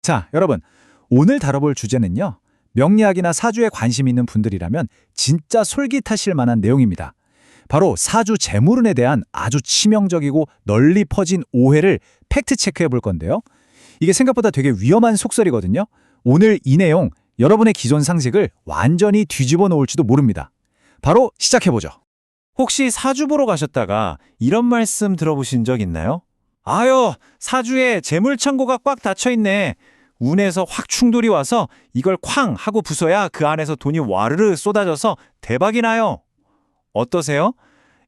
자, 여러분, 오늘 다뤄볼 주제는요. 명리학이나 사주에 관심 있는 분들이라면 진짜 솔깃하실 만한 내용입니다. 바로 사주 재물운에 대한 아주 치명적이고 널리 퍼진 오해를 팩트 체크해 볼 건데요. 이게 생각보다 되게 위험한 속설이거든요. 오늘 이 내용 여러분의 기존 상식을 완전히 뒤집어 놓을지도 모릅니다. 바로 시작해 보죠. 혹시 사주 보러 가셨다가 이런 말씀 들어보신 적 있나요? 아유, 사주에 재물창고가 꽉 닫혀 있네. 운에서 확 충돌이 와서 이걸 쾅 하고 부숴야 그 안에서 돈이 와르르 쏟아져서 대박이 나요. 어떠세요?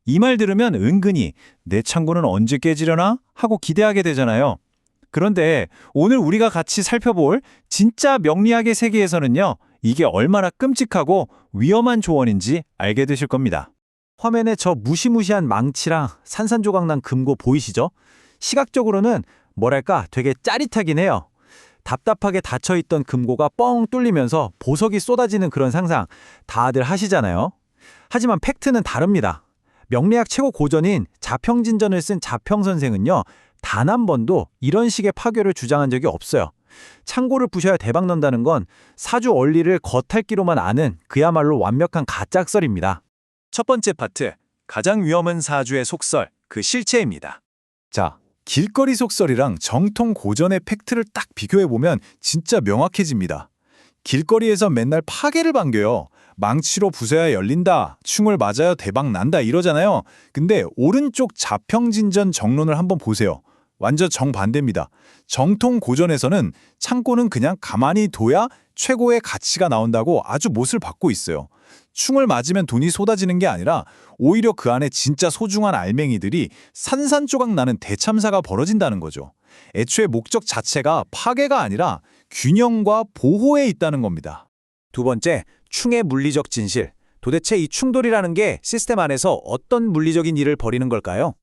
이 말 들으면 은근히 내 창고는 언제 깨지려나 하고 기대하게 되잖아요. 그런데 오늘 우리가 같이 살펴볼 진짜 명리학의 세계에서는요, 이게 얼마나 끔찍하고 위험한 조언인지 알게 되실 겁니다. 화면에 저 무시무시한 망치랑 산산조각난 금고 보이시죠? 시각적으로는 뭐랄까 되게 짜릿하긴 해요. 답답하게 닫혀있던 금고가 뻥 뚫리면서 보석이 쏟아지는 그런 상상 다들 하시잖아요. 하지만 팩트는 다릅니다. 명리학 최고 고전인 자평진전을 쓴 자평 선생은요, 단 한 번도 이런 식의 파괴를 주장한 적이 없어요. 창고를 부셔야 대박 난다는 건 사주 원리를 겉핥기로만 아는 그야말로 완벽한 가짜설입니다. 첫 번째 파트, 가장 위험한 사주의 속설, 그 실체입니다. 자, 길거리 속설이랑 정통 고전의 팩트를 딱 비교해보면 진짜 명확해집니다. 길거리에서 맨날 파괴를 반겨요. 망치로 부숴야 열린다, 충을 맞아야 대박 난다 이러잖아요. 근데 오른쪽 자평진전 정론을 한번 보세요. 완전 정반대입니다. 정통 고전에서는 창고는 그냥 가만히 둬야 최고의 가치가 나온다고 아주 못을 받고 있어요. 충을 맞으면 돈이 쏟아지는 게 아니라 오히려 그 안에 진짜 소중한 알맹이들이 산산조각 나는 대참사가 벌어진다는 거죠. 애초에 목적 자체가 파괴가 아니라 균형과 보호에 있다는 겁니다. 두 번째, 충의 물리적 진실. 도대체 이 충돌이라는 게 시스템 안에서 어떤 물리적인 일을 벌이는 걸까요?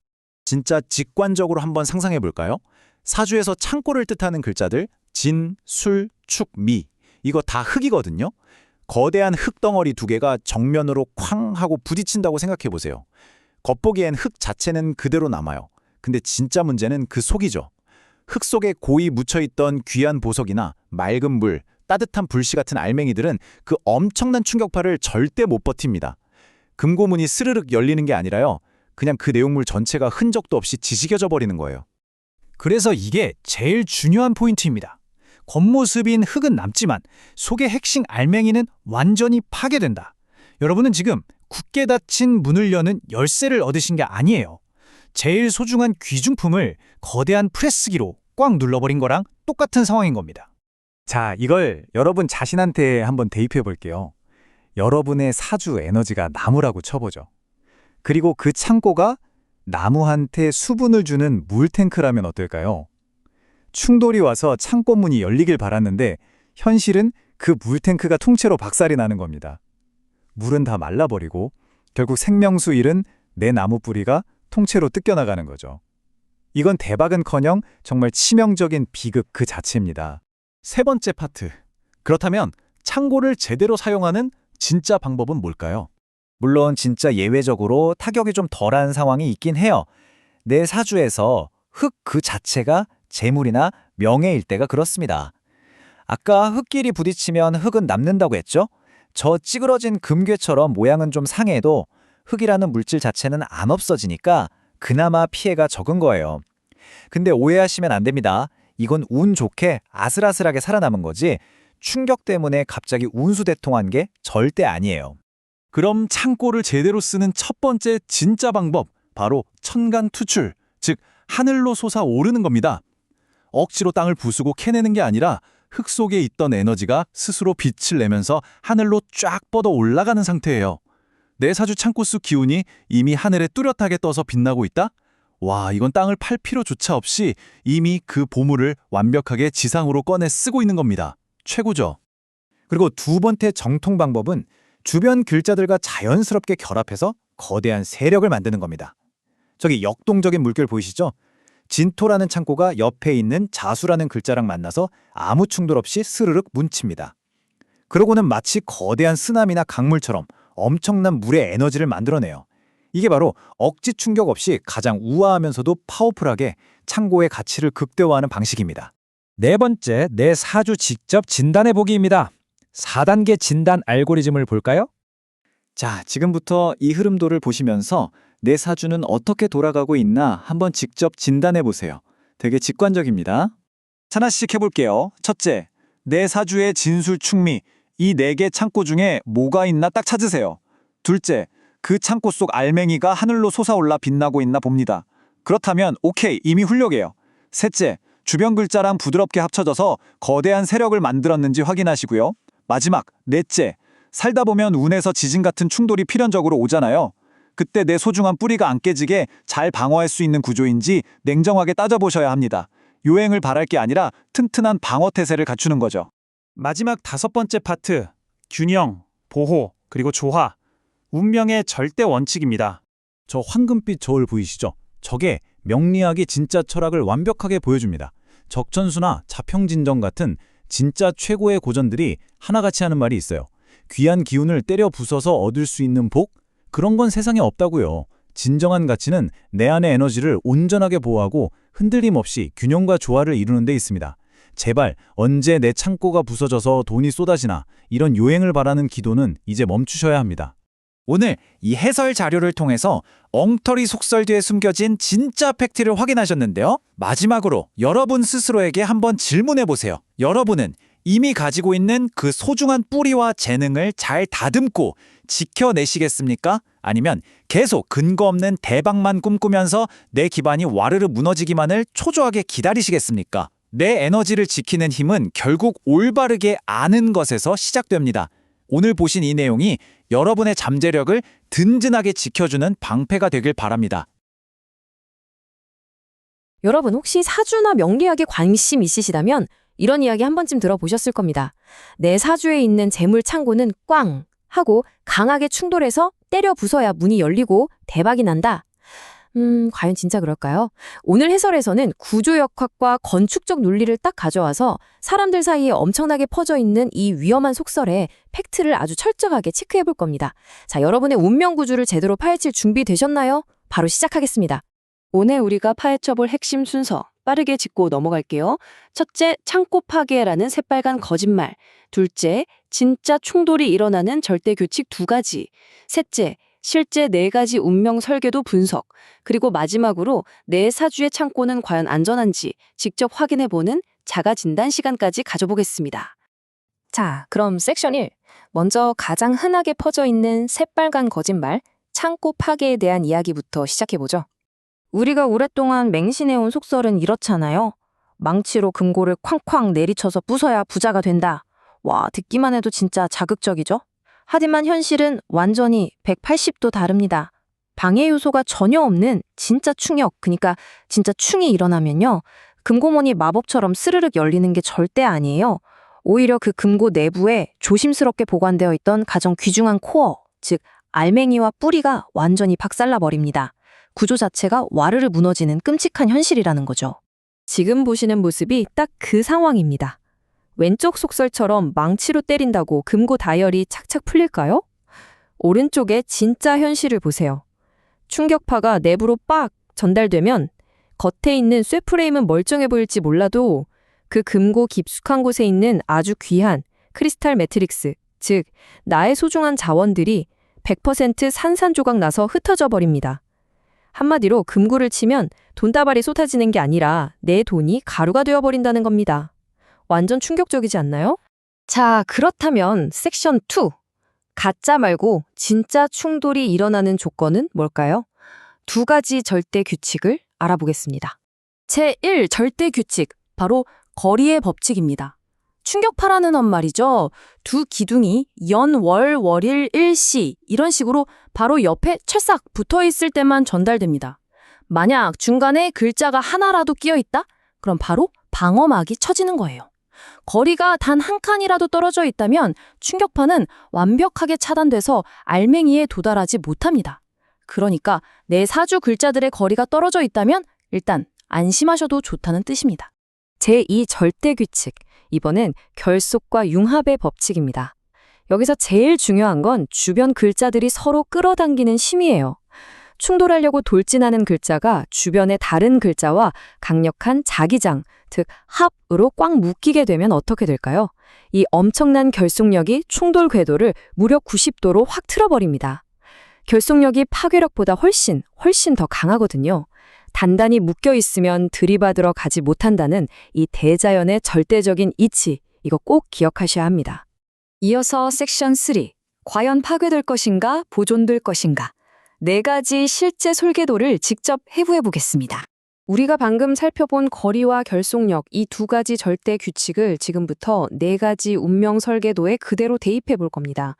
진짜 직관적으로 한번 상상해 볼까요? 사주에서 창고를 뜻하는 글자들 진, 술, 축, 미 이거 다 흙이거든요. 거대한 흙덩어리 두 개가 정면으로 쾅 하고 부딪힌다고 생각해 보세요. 겉보기엔 흙 자체는 그대로 남아요. 근데 진짜 문제는 그 속이죠. 흙 속에 고이 묻혀있던 귀한 보석이나 맑은 물, 따뜻한 불씨 같은 알맹이들은 그 엄청난 충격파를 절대 못 버팁니다. 금고문이 스르륵 열리는 게 아니라요. 그냥 그 내용물 전체가 흔적도 없이 지지겨져 버리는 거예요. 그래서 이게 제일 중요한 포인트입니다. 겉모습인 흙은 남지만 속의 핵심 알맹이는 완전히 파괴된다. 여러분은 지금 굳게 닫힌 문을 여는 열쇠를 얻으신 게 아니에요. 제일 소중한 귀중품을 거대한 프레스기로 꽉 눌러버린 거랑 똑같은 상황인 겁니다. 자, 이걸 여러분 자신한테 한번 대입해 볼게요. 여러분의 사주 에너지가 나무라고 쳐보죠. 그리고 그 창고가 나무한테 수분을 주는 물탱크라면 어떨까요? 충돌이 와서 창고 문이 열리길 바랐는데 현실은 그 물탱크가 통째로 박살이 나는 겁니다. 물은 다 말라버리고 결국 생명수 잃은 내 나무 뿌리가 통째로 뜯겨나가는 거죠. 이건 대박은커녕 정말 치명적인 비극 그 자체입니다. 세 번째 파트, 그렇다면 창고를 제대로 사용하는 진짜 방법은 뭘까요? 물론 진짜 예외적으로 타격이 좀 덜한 상황이 있긴 해요. 내 사주에서 흙 그 자체가 재물이나 명예일 때가 그렇습니다. 아까 흙끼리 부딪히면 흙은 남는다고 했죠? 저 찌그러진 금괴처럼 모양은 좀 상해도 흙이라는 물질 자체는 안 없어지니까 그나마 피해가 적은 거예요. 근데 오해하시면 안 됩니다. 이건 운 좋게 아슬아슬하게 살아남은 거지 충격 때문에 갑자기 운수대통한 게 절대 아니에요. 그럼 창고를 제대로 쓰는 첫 번째 진짜 방법, 바로 천간투출, 즉 하늘로 솟아오르는 겁니다. 억지로 땅을 부수고 캐내는 게 아니라 흙 속에 있던 에너지가 스스로 빛을 내면서 하늘로 쫙 뻗어 올라가는 상태예요. 내 사주 창고수 기운이 이미 하늘에 뚜렷하게 떠서 빛나고 있다? 와, 이건 땅을 팔 필요조차 없이 이미 그 보물을 완벽하게 지상으로 꺼내 쓰고 있는 겁니다. 최고죠. 그리고 두 번째 정통 방법은 주변 글자들과 자연스럽게 결합해서 거대한 세력을 만드는 겁니다. 저기 역동적인 물결 보이시죠? 진토라는 창고가 옆에 있는 자수라는 글자랑 만나서 아무 충돌 없이 스르륵 뭉칩니다. 그러고는 마치 거대한 쓰나미나 강물처럼 엄청난 물의 에너지를 만들어내요. 이게 바로 억지 충격 없이 가장 우아하면서도 파워풀하게 창고의 가치를 극대화하는 방식입니다. 네 번째, 내 사주 직접 진단해 보기입니다. 4단계 진단 알고리즘을 볼까요? 자, 지금부터 이 흐름도를 보시면서 내 사주는 어떻게 돌아가고 있나 한번 직접 진단해 보세요. 되게 직관적입니다. 하나씩 해볼게요. 첫째, 내 사주의 진술충미, 이 4개 창고 중에 뭐가 있나 딱 찾으세요. 둘째, 그 창고 속 알맹이가 하늘로 솟아올라 빛나고 있나 봅니다. 그렇다면 오케이, 이미 훌륭해요. 셋째, 주변 글자랑 부드럽게 합쳐져서 거대한 세력을 만들었는지 확인하시고요. 마지막, 넷째, 살다 보면 운에서 지진 같은 충돌이 필연적으로 오잖아요. 그때 내 소중한 뿌리가 안 깨지게 잘 방어할 수 있는 구조인지 냉정하게 따져보셔야 합니다. 요행을 바랄 게 아니라 튼튼한 방어 태세를 갖추는 거죠. 마지막 5번째 파트, 균형, 보호, 그리고 조화. 운명의 절대 원칙입니다. 저 황금빛 저울 보이시죠? 저게 명리학의 진짜 철학을 완벽하게 보여줍니다. 적천수나 자평진정 같은 진짜 최고의 고전들이 하나같이 하는 말이 있어요. 귀한 기운을 때려 부숴서 얻을 수 있는 복? 그런 건 세상에 없다고요. 진정한 가치는 내 안의 에너지를 온전하게 보호하고 흔들림 없이 균형과 조화를 이루는 데 있습니다. 제발 언제 내 창고가 부서져서 돈이 쏟아지나 이런 요행을 바라는 기도는 이제 멈추셔야 합니다. 오늘 이 해설 자료를 통해서 엉터리 속설 뒤에 숨겨진 진짜 팩트를 확인하셨는데요. 마지막으로 여러분 스스로에게 한번 질문해 보세요. 여러분은 이미 가지고 있는 그 소중한 뿌리와 재능을 잘 다듬고 지켜내시겠습니까? 아니면 계속 근거 없는 대박만 꿈꾸면서 내 기반이 와르르 무너지기만을 초조하게 기다리시겠습니까? 내 에너지를 지키는 힘은 결국 올바르게 아는 것에서 시작됩니다. 오늘 보신 이 내용이 여러분의 잠재력을 든든하게 지켜주는 방패가 되길 바랍니다. 여러분 혹시 사주나 명리학에 관심 있으시다면 이런 이야기 한 번쯤 들어보셨을 겁니다. 내 사주에 있는 재물 창고는 꽝 하고 강하게 충돌해서 때려 부숴야 문이 열리고 대박이 난다. 과연 진짜 그럴까요? 오늘 해설에서는 구조역학과 건축적 논리를 딱 가져와서 사람들 사이에 엄청나게 퍼져 있는 이 위험한 속설에 팩트를 아주 철저하게 체크해 볼 겁니다. 자, 여러분의 운명 구조를 제대로 파헤칠 준비 되셨나요? 바로 시작하겠습니다. 오늘 우리가 파헤쳐볼 핵심 순서 빠르게 짚고 넘어갈게요. 첫째, 창고 파괴라는 새빨간 거짓말. 둘째, 진짜 충돌이 일어나는 절대 규칙 2가지. 셋째, 실제 4가지 운명 설계도 분석. 그리고 마지막으로 내 사주의 창고는 과연 안전한지 직접 확인해보는 자가 진단 시간까지 가져보겠습니다. 자, 그럼 섹션 1. 먼저 가장 흔하게 퍼져 있는 새빨간 거짓말, 창고 파괴에 대한 이야기부터 시작해보죠. 우리가 오랫동안 맹신해온 속설은 이렇잖아요. 망치로 금고를 쾅쾅 내리쳐서 부숴야 부자가 된다. 와, 듣기만 해도 진짜 자극적이죠? 하지만 현실은 완전히 180도 다릅니다. 방해 요소가 전혀 없는 진짜 충격, 그러니까 진짜 충이 일어나면요. 금고문이 마법처럼 스르륵 열리는 게 절대 아니에요. 오히려 그 금고 내부에 조심스럽게 보관되어 있던 가장 귀중한 코어, 즉 알맹이와 뿌리가 완전히 박살나버립니다. 구조 자체가 와르르 무너지는 끔찍한 현실이라는 거죠. 지금 보시는 모습이 딱 그 상황입니다. 왼쪽 속설처럼 망치로 때린다고 금고 다이얼이 착착 풀릴까요? 오른쪽에 진짜 현실을 보세요. 충격파가 내부로 빡 전달되면 겉에 있는 쇠프레임은 멀쩡해 보일지 몰라도 그 금고 깊숙한 곳에 있는 아주 귀한 크리스탈 매트릭스, 즉 나의 소중한 자원들이 100% 산산조각 나서 흩어져 버립니다. 한마디로 금고를 치면 돈다발이 쏟아지는 게 아니라 내 돈이 가루가 되어버린다는 겁니다. 완전 충격적이지 않나요? 자, 그렇다면 섹션 2. 가짜 말고 진짜 충돌이 일어나는 조건은 뭘까요? 2가지 절대 규칙을 알아보겠습니다. 제1 절대 규칙, 바로 거리의 법칙입니다. 충격파라는 건 말이죠. 두 기둥이 연, 월, 월일, 일시 이런 식으로 바로 옆에 찰싹 붙어있을 때만 전달됩니다. 만약 중간에 글자가 하나라도 끼어있다? 그럼 바로 방어막이 쳐지는 거예요. 거리가 단 한 칸이라도 떨어져 있다면 충격파는 완벽하게 차단돼서 알맹이에 도달하지 못합니다. 그러니까 내 사주 글자들의 거리가 떨어져 있다면 일단 안심하셔도 좋다는 뜻입니다. 제2 절대 규칙, 이번엔 결속과 융합의 법칙입니다. 여기서 제일 중요한 건 주변 글자들이 서로 끌어당기는 힘이에요. 충돌하려고 돌진하는 글자가 주변의 다른 글자와 강력한 자기장, 즉 합으로 꽉 묶이게 되면 어떻게 될까요? 이 엄청난 결속력이 충돌 궤도를 무려 90도로 확 틀어버립니다. 결속력이 파괴력보다 훨씬 더 강하거든요. 단단히 묶여 있으면 들이받으러 가지 못한다는 이 대자연의 절대적인 이치, 이거 꼭 기억하셔야 합니다. 이어서 섹션 3. 과연 파괴될 것인가, 보존될 것인가? 4가지 실제 설계도를 직접 해부해 보겠습니다. 우리가 방금 살펴본 거리와 결속력, 이 2가지 절대 규칙을 지금부터 4가지 운명 설계도에 그대로 대입해 볼 겁니다.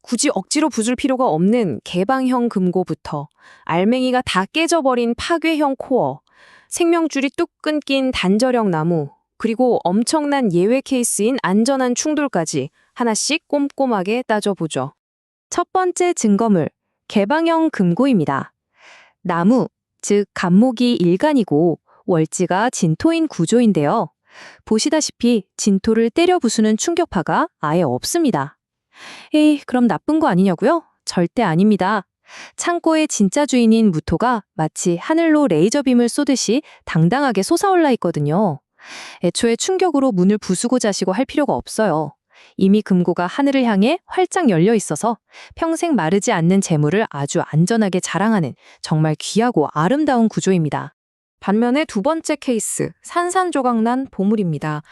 굳이 억지로 부술 필요가 없는 개방형 금고부터 알맹이가 다 깨져버린 파괴형 코어, 생명줄이 뚝 끊긴 단절형 나무, 그리고 엄청난 예외 케이스인 안전한 충돌까지 하나씩 꼼꼼하게 따져보죠. 첫 번째 증거물, 개방형 금고입니다. 나무, 즉 간목이 일간이고 월지가 진토인 구조인데요. 보시다시피 진토를 때려 부수는 충격파가 아예 없습니다. 에이, 그럼 나쁜 거 아니냐고요? 절대 아닙니다. 창고의 진짜 주인인 무토가 마치 하늘로 레이저빔을 쏘듯이 당당하게 솟아올라 있거든요. 애초에 충격으로 문을 부수고 자시고 할 필요가 없어요. 이미 금고가 하늘을 향해 활짝 열려 있어서 평생 마르지 않는 재물을 아주 안전하게 자랑하는 정말 귀하고 아름다운 구조입니다. 반면에 2번째 케이스, 산산조각난 보물입니다.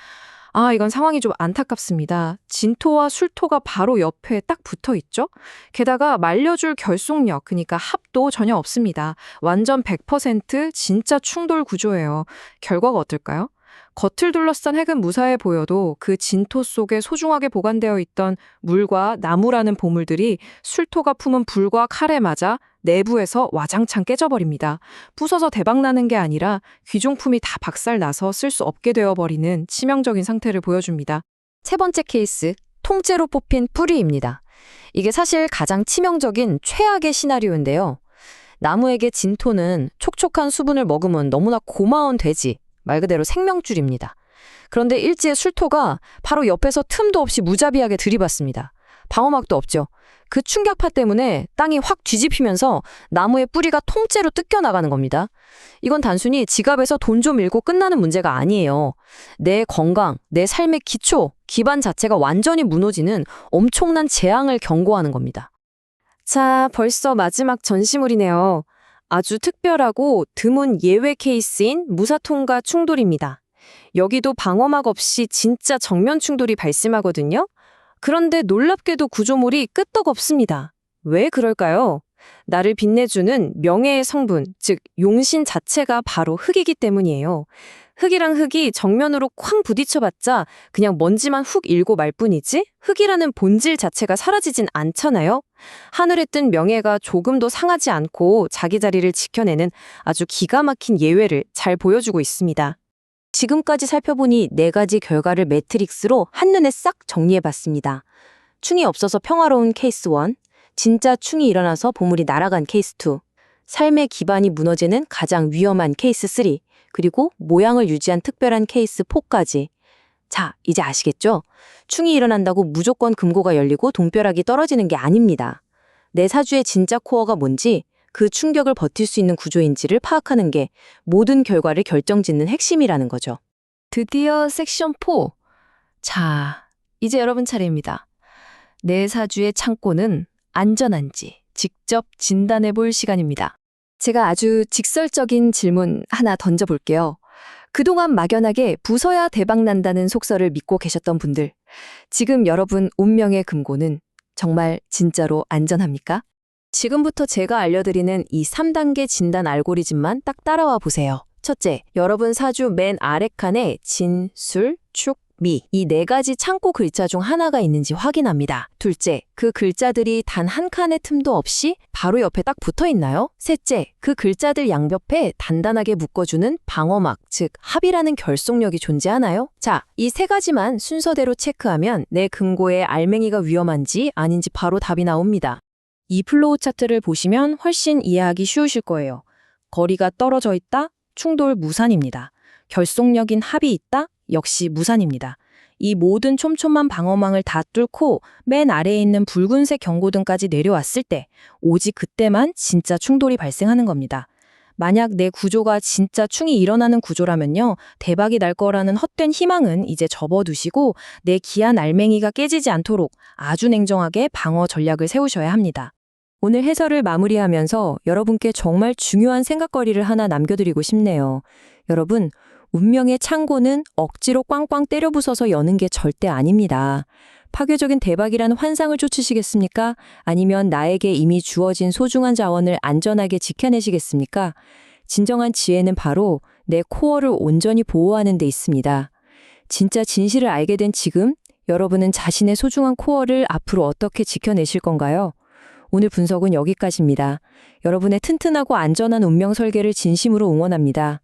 이건 상황이 좀 안타깝습니다. 진토와 술토가 바로 옆에 딱 붙어 있죠? 게다가 말려줄 결속력, 그러니까 합도 전혀 없습니다. 완전 100% 진짜 충돌 구조예요. 결과가 어떨까요? 겉을 둘러싼 핵은 무사해 보여도 그 진토 속에 소중하게 보관되어 있던 물과 나무라는 보물들이 술토가 품은 불과 칼에 맞아 내부에서 와장창 깨져버립니다. 부서서 대박나는 게 아니라 귀중품이 다 박살나서 쓸 수 없게 되어버리는 치명적인 상태를 보여줍니다. 세 번째 케이스, 통째로 뽑힌 뿌리입니다. 이게 사실 가장 치명적인 최악의 시나리오인데요. 나무에게 진토는 촉촉한 수분을 머금은 너무나 고마운 돼지, 말 그대로 생명줄입니다. 그런데 일지의 술토가 바로 옆에서 틈도 없이 무자비하게 들이받습니다. 방어막도 없죠. 그 충격파 때문에 땅이 확 뒤집히면서 나무의 뿌리가 통째로 뜯겨나가는 겁니다. 이건 단순히 지갑에서 돈 좀 잃고 끝나는 문제가 아니에요. 내 건강, 내 삶의 기초, 기반 자체가 완전히 무너지는 엄청난 재앙을 경고하는 겁니다. 자, 벌써 마지막 전시물이네요. 아주 특별하고 드문 예외 케이스인 무사통과 충돌입니다. 여기도 방어막 없이 진짜 정면 충돌이 발생하거든요. 그런데 놀랍게도 구조물이 끄떡없습니다. 왜 그럴까요? 나를 빛내주는 명예의 성분, 즉 용신 자체가 바로 흙이기 때문이에요. 흙이랑 흙이 정면으로 쾅 부딪혀봤자 그냥 먼지만 훅 일고 말 뿐이지 흙이라는 본질 자체가 사라지진 않잖아요. 하늘에 뜬 명예가 조금도 상하지 않고 자기 자리를 지켜내는 아주 기가 막힌 예외를 잘 보여주고 있습니다. 지금까지 살펴보니 4가지 결과를 매트릭스로 한눈에 싹 정리해봤습니다. 충이 없어서 평화로운 케이스 1, 진짜 충이 일어나서 보물이 날아간 케이스 2, 삶의 기반이 무너지는 가장 위험한 케이스 3, 그리고 모양을 유지한 특별한 케이스 4까지. 자, 이제 아시겠죠? 충이 일어난다고 무조건 금고가 열리고 동벼락이 떨어지는 게 아닙니다. 내 사주의 진짜 코어가 뭔지, 그 충격을 버틸 수 있는 구조인지를 파악하는 게 모든 결과를 결정짓는 핵심이라는 거죠. 드디어 섹션 4. 자, 이제 여러분 차례입니다. 내 사주의 창고는 안전한지 직접 진단해 볼 시간입니다. 제가 아주 직설적인 질문 하나 던져볼게요. 그동안 막연하게 부숴야 대박난다는 속설을 믿고 계셨던 분들, 지금 여러분 운명의 금고는 정말 진짜로 안전합니까? 지금부터 제가 알려드리는 이 3단계 진단 알고리즘만 딱 따라와 보세요. 첫째, 여러분 사주 맨 아래 칸에 진, 술, 축, 미, 이 4가지 창고 글자 중 하나가 있는지 확인합니다. 둘째, 그 글자들이 단 한 칸의 틈도 없이 바로 옆에 딱 붙어 있나요? 셋째, 그 글자들 양옆에 단단하게 묶어주는 방어막, 즉 합이라는 결속력이 존재하나요? 자, 이 3가지만 순서대로 체크하면 내 금고에 알맹이가 위험한지 아닌지 바로 답이 나옵니다. 이 플로우 차트를 보시면 훨씬 이해하기 쉬우실 거예요. 거리가 떨어져 있다? 충돌 무산입니다. 결속력인 합이 있다? 역시 무산입니다. 이 모든 촘촘한 방어망을 다 뚫고 맨 아래에 있는 붉은색 경고등까지 내려왔을 때 오직 그때만 진짜 충돌이 발생하는 겁니다. 만약 내 구조가 진짜 충이 일어나는 구조라면요. 대박이 날 거라는 헛된 희망은 이제 접어두시고 내 귀한 알맹이가 깨지지 않도록 아주 냉정하게 방어 전략을 세우셔야 합니다. 오늘 해설을 마무리하면서 여러분께 정말 중요한 생각거리를 하나 남겨드리고 싶네요. 여러분, 운명의 창고는 억지로 꽝꽝 때려 부숴서 여는 게 절대 아닙니다. 파괴적인 대박이라는 환상을 쫓으시겠습니까? 아니면 나에게 이미 주어진 소중한 자원을 안전하게 지켜내시겠습니까? 진정한 지혜는 바로 내 코어를 온전히 보호하는 데 있습니다. 진짜 진실을 알게 된 지금, 여러분은 자신의 소중한 코어를 앞으로 어떻게 지켜내실 건가요? 오늘 분석은 여기까지입니다. 여러분의 튼튼하고 안전한 운명 설계를 진심으로 응원합니다.